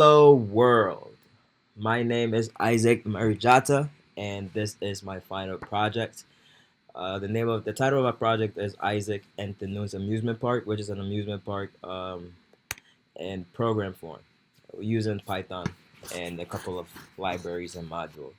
Hello world. My name is Isaac Mari-Jata, and this is my final project. The title of my project is Isaac and Thanoon's Amusement Park, which is an amusement park in program form using Python and a couple of libraries and modules.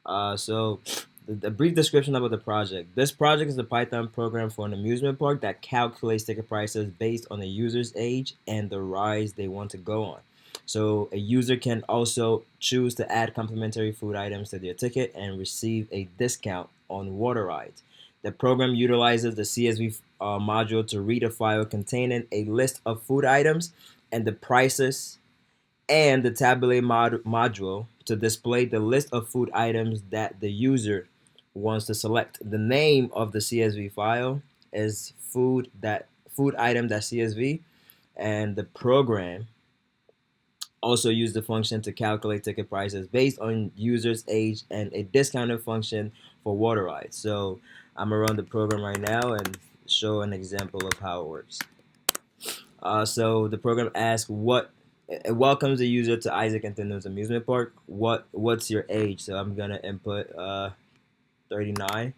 The brief description about the project. This project is a Python program for an amusement park that calculates ticket prices based on the user's age and the rides they want to go on. So a user can also choose to add complimentary food items to their ticket and receive a discount on water rides. The program utilizes the CSV module to read a file containing a list of food items and the prices, and the Tabulate module to display the list of food items that the user wants to select. The name of the CSV file is food item.csv, and the program also used the function to calculate ticket prices based on user's age and a discounted function for water rides. So I'm gonna run the program right now and show an example of how it works. So the program asks what it welcomes the user to Isaac and Thanoon's amusement park. What's your age? So I'm gonna input 39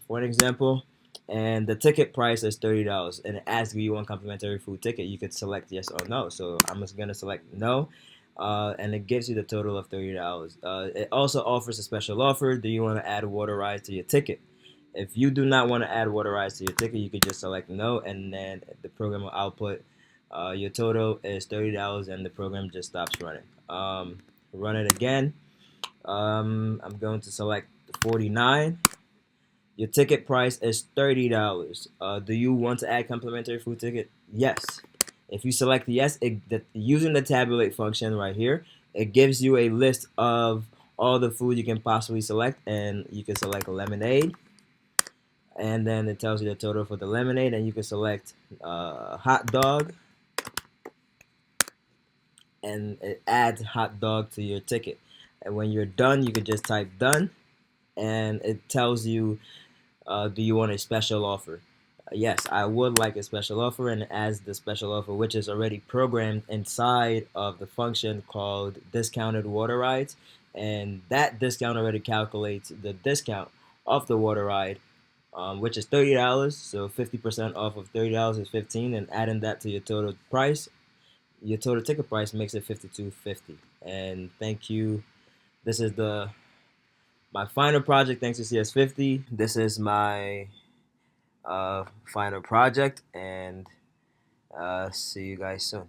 for an example, and the ticket price is $30. And it asks if you want complimentary food ticket. You could select yes or no. So I'm just gonna select no. And it gives you the total of $30. It also offers a special offer. Do you want to add water rides to your ticket? If you do not want to add water rides to your ticket, you could just select no, and then the program will output your total is $30, and the program just stops running. Run it again. I'm going to select 49. Your ticket price is $30. Do you want to add complimentary food ticket? Yes. If you select yes, using the tabulate function right here, it gives you a list of all the food you can possibly select, and you can select a lemonade, and then it tells you the total for the lemonade, and you can select hot dog, and it adds hot dog to your ticket. And when you're done, you can just type done, and it tells you, do you want a special offer? Yes, I would like a special offer, and it adds the special offer, which is already programmed inside of the function called discounted water rides, and that discount already calculates the discount of the water ride, which is $30. So 50% off of $30 is 15, and adding that to your total price, your total ticket price makes it 52.50. And thank you. This is the my final project thanks to CS50. This is my final project, and see you guys soon.